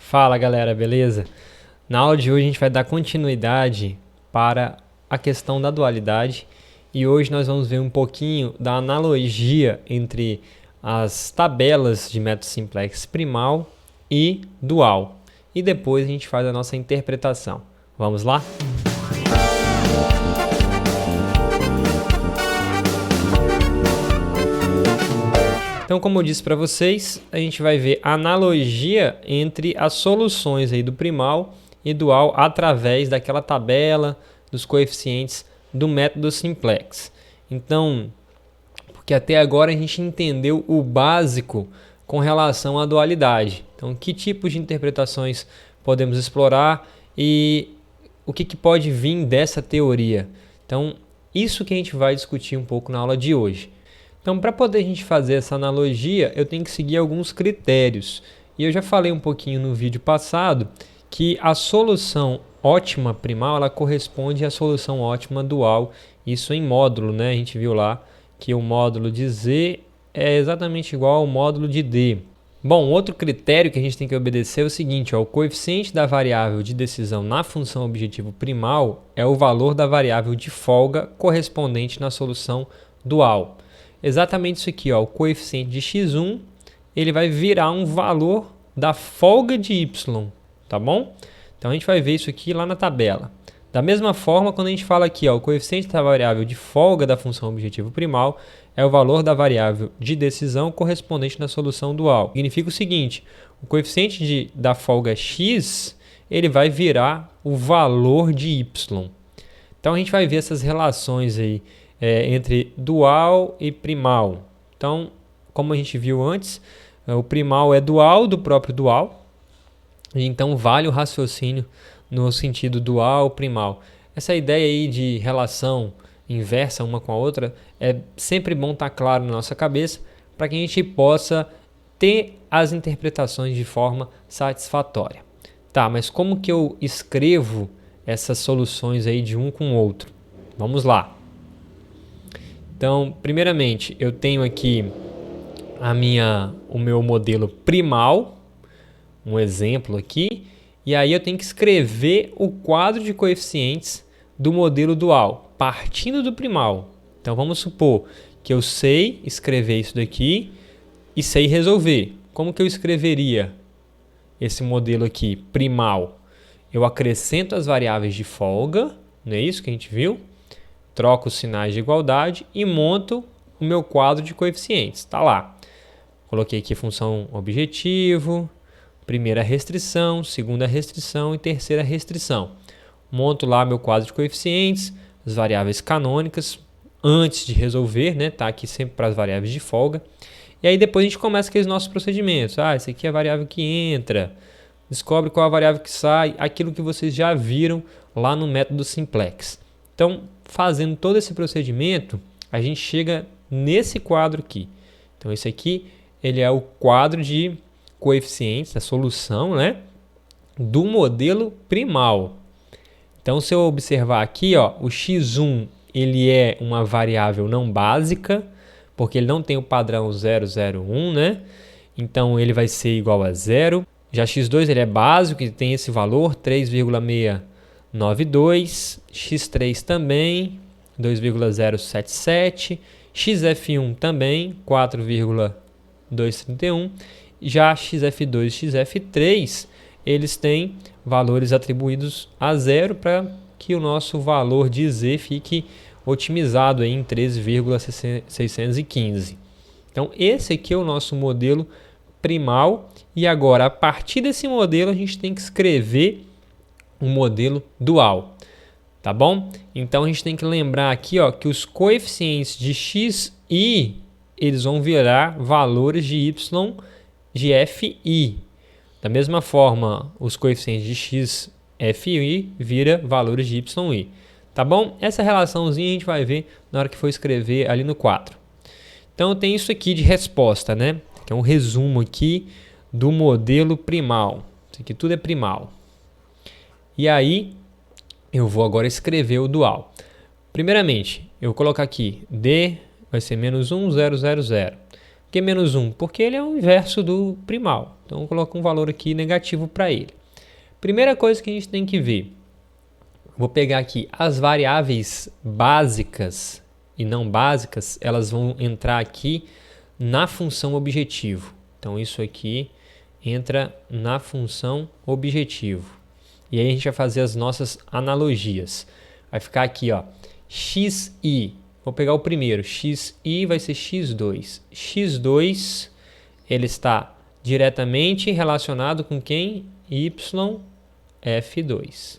Fala galera, beleza? Na aula de hoje a gente vai dar continuidade para a questão da dualidade e hoje nós vamos ver um pouquinho da analogia entre as tabelas de método simplex primal e dual e depois a gente faz a nossa interpretação. Vamos lá? Então, como eu disse para vocês, a gente vai ver a analogia entre as soluções aí do primal e dual através daquela tabela dos coeficientes do método simplex. Então, porque até agora a gente entendeu o básico com relação à dualidade. Então, que tipos de interpretações podemos explorar e o que pode vir dessa teoria. Então, isso que a gente vai discutir um pouco na aula de hoje. Então, para poder a gente fazer essa analogia, eu tenho que seguir alguns critérios. E eu já falei um pouquinho no vídeo passado que a solução ótima primal ela corresponde à solução ótima dual, isso em módulo, né? A gente viu lá que o módulo de Z é exatamente igual ao módulo de D. Bom, outro critério que a gente tem que obedecer é o seguinte, ó, o coeficiente da variável de decisão na função objetivo primal é o valor da variável de folga correspondente na solução dual. Exatamente isso aqui, ó, o coeficiente de x1 ele vai virar um valor da folga de y, tá bom? Então a gente vai ver isso aqui lá na tabela. Da mesma forma, quando a gente fala aqui, ó, o coeficiente da variável de folga da função objetivo primal é o valor da variável de decisão correspondente na solução dual. Significa o seguinte, o coeficiente da folga x ele vai virar o valor de y. Então a gente vai ver essas relações aí entre dual e primal. Então, como a gente viu antes, o primal é dual do próprio dual, e então vale o raciocínio no sentido dual primal. Essa ideia aí de relação inversa uma com a outra é sempre bom estar claro na nossa cabeça para que a gente possa ter as interpretações de forma satisfatória. Tá, mas como que eu escrevo essas soluções aí de um com o outro? Vamos lá. Então, primeiramente, eu tenho aqui o meu modelo primal, um exemplo aqui, e aí eu tenho que escrever o quadro de coeficientes do modelo dual, partindo do primal. Então, vamos supor que eu sei escrever isso daqui e sei resolver. Como que eu escreveria esse modelo aqui, primal? Eu acrescento as variáveis de folga, não é isso que a gente viu? Troco os sinais de igualdade e monto o meu quadro de coeficientes. Está lá. Coloquei aqui função objetivo, primeira restrição, segunda restrição e terceira restrição. Monto lá meu quadro de coeficientes, as variáveis canônicas, antes de resolver, né? Tá aqui sempre para as variáveis de folga. E aí depois a gente começa aqueles nossos procedimentos. Esse aqui é a variável que entra, descobre qual é a variável que sai, aquilo que vocês já viram lá no método simplex. Então, fazendo todo esse procedimento, a gente chega nesse quadro aqui. Então, esse aqui ele é o quadro de coeficientes, a solução, né, do modelo primal. Então, se eu observar aqui, ó, o x1 ele é uma variável não básica, porque ele não tem o padrão 0,01, né? Então, ele vai ser igual a 0. Já x2 ele é básico, ele tem esse valor, 3,692, x3 também, 2,077, xf1 também, 4,231, já xf2 e xf3, eles têm valores atribuídos a zero para que o nosso valor de z fique otimizado aí em 13,615. Então, esse aqui é o nosso modelo primal, e agora, a partir desse modelo, a gente tem que escrever um modelo dual, tá bom? Então a gente tem que lembrar aqui, ó, que os coeficientes de x e eles vão virar valores de y de f i. Da mesma forma, os coeficientes de x f i vira valores de y i, tá bom? Essa relaçãozinha a gente vai ver na hora que for escrever ali no quadro. Então tem isso aqui de resposta, né? Que é um resumo aqui do modelo primal. Isso aqui tudo é primal. E aí, eu vou agora escrever o dual. Primeiramente, eu vou colocar aqui D vai ser menos 1, 0, 0, 0. O que menos 1? Porque ele é o inverso do primal. Então, eu coloco um valor aqui negativo para ele. Primeira coisa que a gente tem que ver. Vou pegar aqui as variáveis básicas e não básicas, elas vão entrar aqui na função objetivo. Então, isso aqui entra na função objetivo. E aí a gente vai fazer as nossas analogias. Vai ficar aqui, ó, xi. Vou pegar o primeiro, xi vai ser x2. x2, ele está diretamente relacionado com quem? yf2.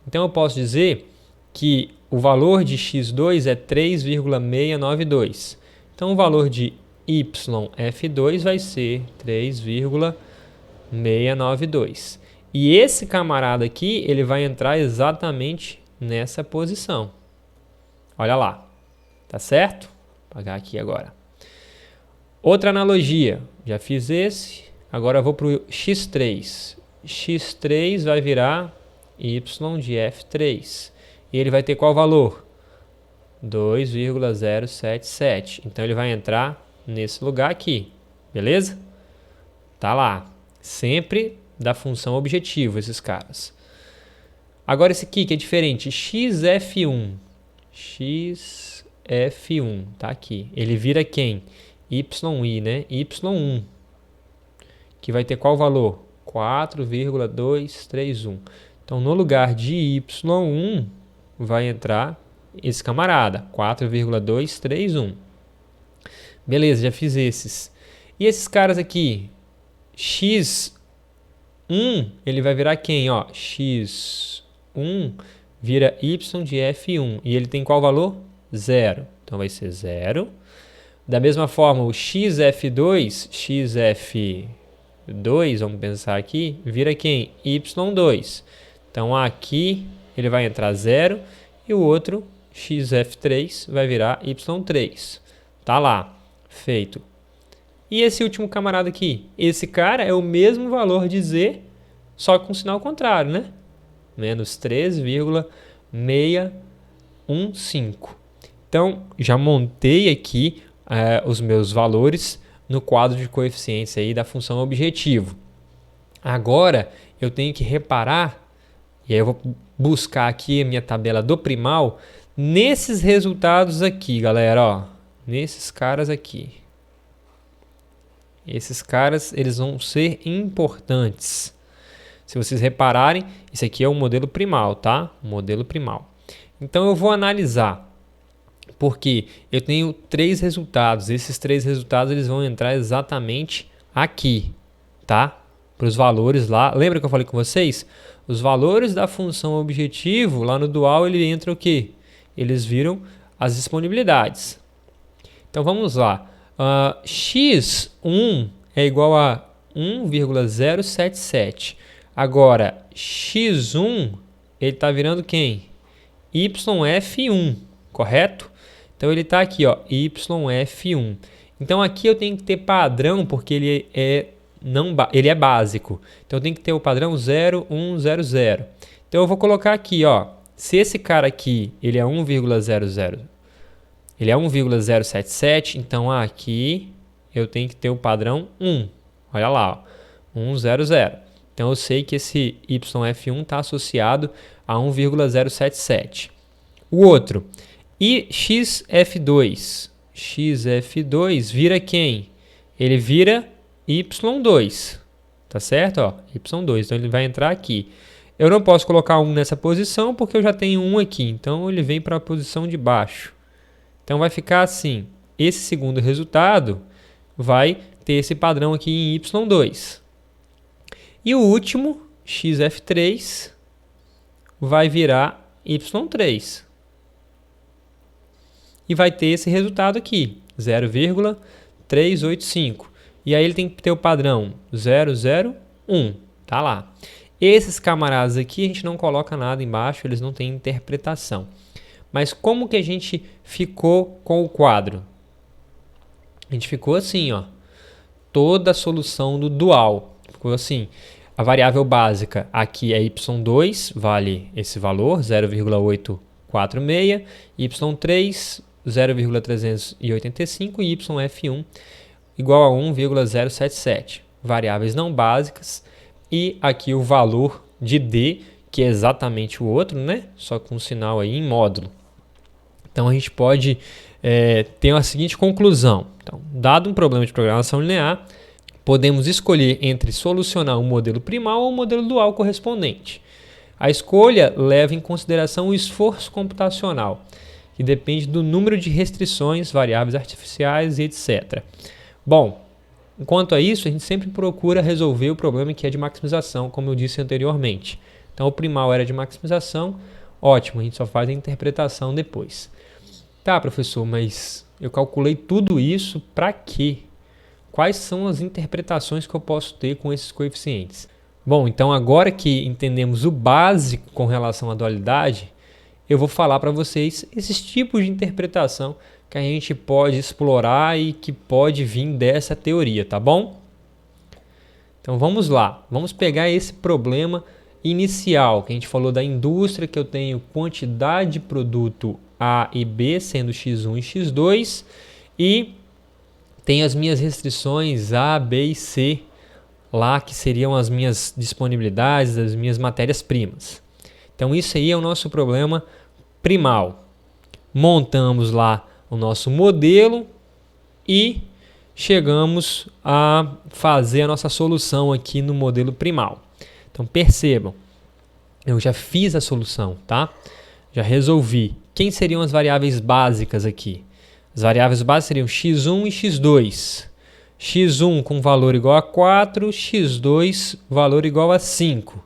Então eu posso dizer que o valor de x2 é 3,692. Então o valor de yf2 vai ser 3,692. E esse camarada aqui, ele vai entrar exatamente nessa posição. Olha lá. Tá certo? Vou apagar aqui agora. Outra analogia. Já fiz esse. Agora eu vou para o x3. x3 vai virar y de f3. E ele vai ter qual valor? 2,077. Então ele vai entrar nesse lugar aqui. Beleza? Tá lá. Sempre da função objetivo, esses caras. Agora esse aqui que é diferente. xf1. xf1, tá aqui. Ele vira quem? yi, né? y1. Que vai ter qual valor? 4,231. Então, no lugar de y1, vai entrar esse camarada, 4,231. Beleza, já fiz esses. E esses caras aqui? x1, ele vai virar quem? Ó, x1 vira y de f1. E ele tem qual valor? 0. Então, vai ser 0. Da mesma forma, o xf2, vamos pensar aqui, vira quem? y2. Então, aqui ele vai entrar 0 e o outro, xf3, vai virar y3. Tá lá, feito. E esse último camarada aqui? Esse cara é o mesmo valor de z, só com sinal contrário, né? Menos 3,615. Então, já montei aqui os meus valores no quadro de coeficientes aí da função objetivo. Agora, eu tenho que reparar, e aí eu vou buscar aqui a minha tabela do primal, nesses resultados aqui, galera, ó, nesses caras aqui. Esses caras, eles vão ser importantes. Se vocês repararem, esse aqui é o modelo primal, tá? O modelo primal. Então, eu vou analisar. Porque eu tenho 3 resultados. Esses 3 resultados eles vão entrar exatamente aqui, tá? Para os valores lá. Lembra que eu falei com vocês? Os valores da função objetivo, lá no dual, ele entra o quê? Eles viram as disponibilidades. Então, vamos lá. x1 é igual a 1,077. Agora, x1, ele está virando quem? yf1, correto? Então, ele está aqui, ó, yf1. Então, aqui eu tenho que ter padrão, porque ele é básico. Então, eu tenho que ter o padrão 0, 1, 0, 0. Então, eu vou colocar aqui, ó, se esse cara aqui, ele é 1,00, ele é 1,077, então aqui eu tenho que ter o padrão 1. Olha lá, ó, 1, 0, 0. Então, eu sei que esse yf1 está associado a 1,077. O outro... E xf2. xf2 vira quem? Ele vira y2. Tá certo? Ó, y2. Então, ele vai entrar aqui. Eu não posso colocar 1 nessa posição porque eu já tenho 1 aqui. Então, ele vem para a posição de baixo. Então, vai ficar assim. Esse segundo resultado vai ter esse padrão aqui em y2. E o último, xf3, vai virar y3. E vai ter esse resultado aqui, 0,385. E aí ele tem que ter o padrão 001, tá lá. Esses camaradas aqui a gente não coloca nada embaixo, eles não têm interpretação. Mas como que a gente ficou com o quadro? A gente ficou assim, ó. Toda a solução do dual. Ficou assim. A variável básica aqui é y2, vale esse valor, 0,846. y3, 0,385 e yf1. igual a 1,077. Variáveis não básicas e aqui o valor de D, que é exatamente o outro, né? Só com um sinal aí em módulo. Então a gente pode ter a seguinte conclusão. Então, dado um problema de programação linear, podemos escolher entre solucionar um modelo primal ou um modelo dual correspondente. A escolha leva em consideração o esforço computacional, que depende do número de restrições, variáveis artificiais e etc. Bom, enquanto a isso, a gente sempre procura resolver o problema que é de maximização, como eu disse anteriormente. Então, o primal era de maximização, ótimo, a gente só faz a interpretação depois. Tá, professor, mas eu calculei tudo isso para quê? Quais são as interpretações que eu posso ter com esses coeficientes? Bom, então agora que entendemos o básico com relação à dualidade, eu vou falar para vocês esses tipos de interpretação que a gente pode explorar e que pode vir dessa teoria, tá bom? Então vamos lá, vamos pegar esse problema inicial, que a gente falou da indústria, que eu tenho quantidade de produto A e B, sendo X1 e X2, e tenho as minhas restrições A, B e C, lá que seriam as minhas disponibilidades, as minhas matérias-primas. Então isso aí é o nosso problema primal. Montamos lá o nosso modelo e chegamos a fazer a nossa solução aqui no modelo primal. Então percebam, eu já fiz a solução, tá? Já resolvi. Quem seriam as variáveis básicas aqui? As variáveis básicas seriam x1 e x2. x1 com valor igual a 4, x2 valor igual a 5.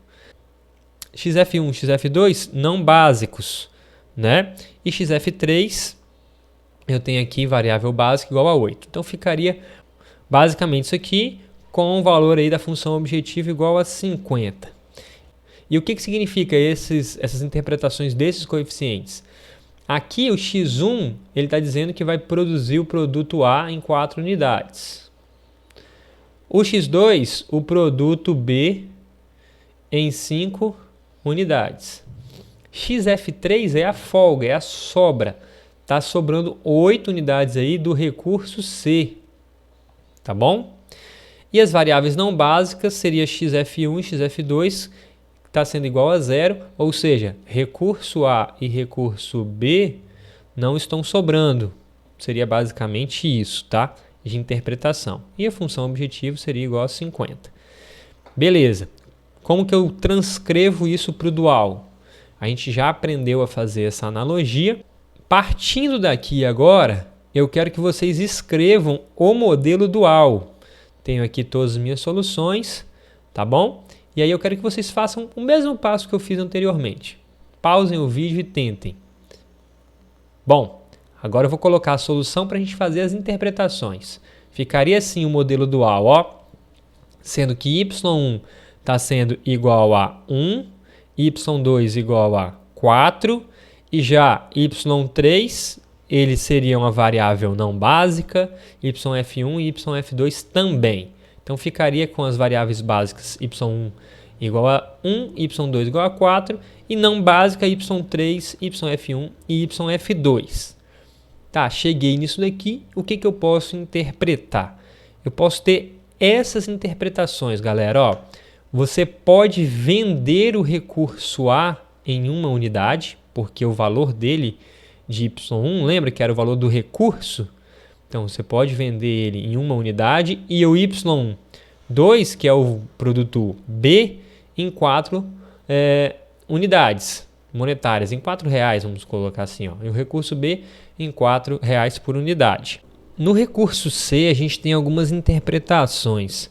xf1 e xf2 não básicos, né? E xf3 eu tenho aqui variável básica igual a 8. Então ficaria basicamente isso aqui com o valor aí da função objetiva igual a 50. E o que significa essas interpretações desses coeficientes? Aqui o x1 ele está dizendo que vai produzir o produto A em 4 unidades. O x2, o produto B em 5 unidades. xf3 é a folga, é a sobra. Está sobrando 8 unidades aí do recurso C. Tá bom? E as variáveis não básicas seria xf1 e xf2, que está sendo igual a 0, ou seja, recurso A e recurso B não estão sobrando. Seria basicamente isso, tá? De interpretação. E a função objetivo seria igual a 50. Beleza. Como que eu transcrevo isso para o dual? A gente já aprendeu a fazer essa analogia. Partindo daqui agora, eu quero que vocês escrevam o modelo dual. Tenho aqui todas as minhas soluções, tá bom? E aí eu quero que vocês façam o mesmo passo que eu fiz anteriormente. Pausem o vídeo e tentem. Bom, agora eu vou colocar a solução para a gente fazer as interpretações. Ficaria assim o modelo dual, ó, sendo que y1 está sendo igual a 1, y2 igual a 4, e já y3 ele seria uma variável não básica, yf1 e yf2 também. Então ficaria com as variáveis básicas y1 igual a 1, y2 igual a 4 e não básica y3, yf1 e yf2. Tá, cheguei nisso daqui, o que eu posso interpretar? Eu posso ter essas interpretações, galera. Ó, você pode vender o recurso A em uma unidade, porque o valor dele de y1, lembra que era o valor do recurso? Então, você pode vender ele em uma unidade e o y2, que é o produto B, em 4 unidades monetárias, em R$4, vamos colocar assim, ó, e o recurso B em R$4 por unidade. No recurso C, a gente tem algumas interpretações.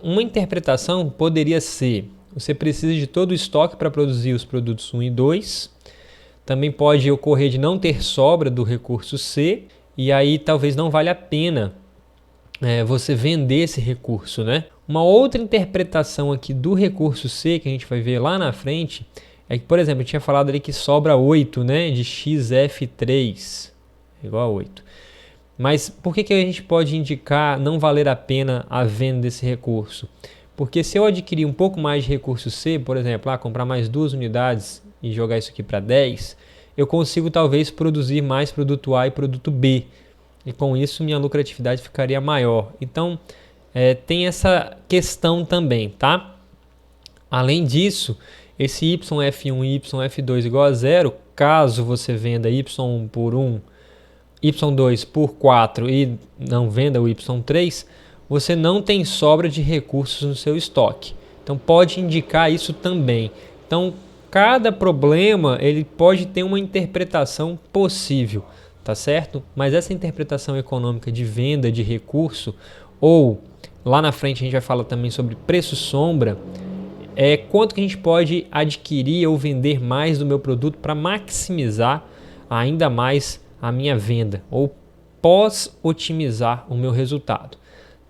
Uma interpretação poderia ser: você precisa de todo o estoque para produzir os produtos 1 e 2. Também pode ocorrer de não ter sobra do recurso C, e aí talvez não valha a pena você vender esse recurso, né? Uma outra interpretação aqui do recurso C, que a gente vai ver lá na frente, é que, por exemplo, eu tinha falado ali que sobra 8, né, de xf3, igual a 8. Mas por que a gente pode indicar não valer a pena a venda desse recurso? Porque se eu adquirir um pouco mais de recurso C, por exemplo, comprar mais 2 unidades e jogar isso aqui para 10, eu consigo talvez produzir mais produto A e produto B. e com isso minha lucratividade ficaria maior. Então, tem essa questão também, tá? Além disso, esse YF1 e YF2 igual a zero, caso você venda Y1 por 1, Y2 por 4 e não venda o Y3, você não tem sobra de recursos no seu estoque. Então pode indicar isso também. Então cada problema ele pode ter uma interpretação possível, tá certo? Mas essa interpretação econômica de venda de recurso, ou lá na frente a gente vai falar também sobre preço sombra, quanto que a gente pode adquirir ou vender mais do meu produto para maximizar ainda mais a minha venda ou pós-otimizar o meu resultado,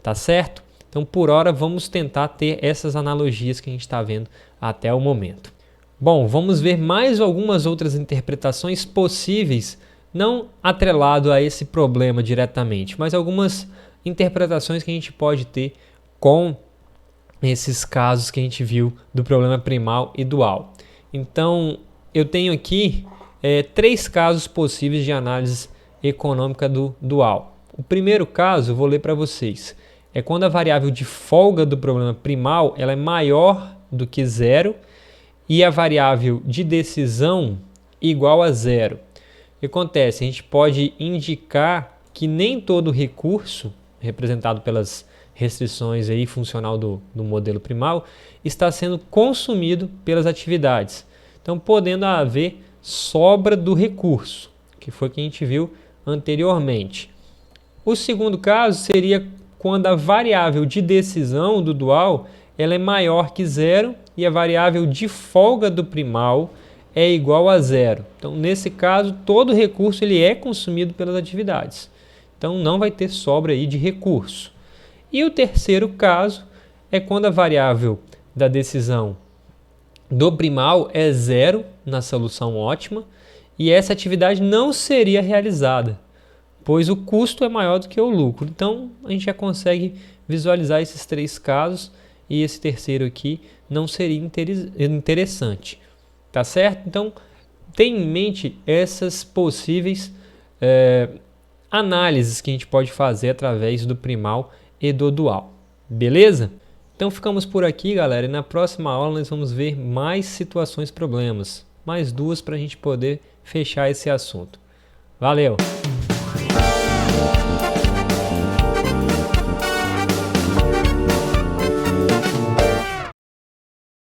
tá certo? Então por hora vamos tentar ter essas analogias que a gente está vendo até o momento. Bom, vamos ver mais algumas outras interpretações possíveis, não atrelado a esse problema diretamente, mas algumas interpretações que a gente pode ter com esses casos que a gente viu do problema primal e dual. Então, eu tenho aqui 3 casos possíveis de análise econômica do dual. O primeiro caso, eu vou ler para vocês, é quando a variável de folga do problema primal ela é maior do que zero e a variável de decisão igual a zero. O que acontece? A gente pode indicar que nem todo recurso, representado pelas restrições aí funcional do modelo primal, está sendo consumido pelas atividades. Então, podendo haver sobra do recurso, que foi o que a gente viu anteriormente. O segundo caso seria quando a variável de decisão do dual ela é maior que zero e a variável de folga do primal é igual a zero. Então, nesse caso, todo recurso ele é consumido pelas atividades. Então, não vai ter sobra aí de recurso. E o terceiro caso é quando a variável da decisão do primal é zero na solução ótima e essa atividade não seria realizada, pois o custo é maior do que o lucro. Então, a gente já consegue visualizar esses 3 casos e esse terceiro aqui não seria interessante, tá certo? Então, tenha em mente essas possíveis análises que a gente pode fazer através do primal e do dual, beleza? Então ficamos por aqui, galera, e na próxima aula nós vamos ver mais situações problemas, mais 2 para a gente poder fechar esse assunto. Valeu!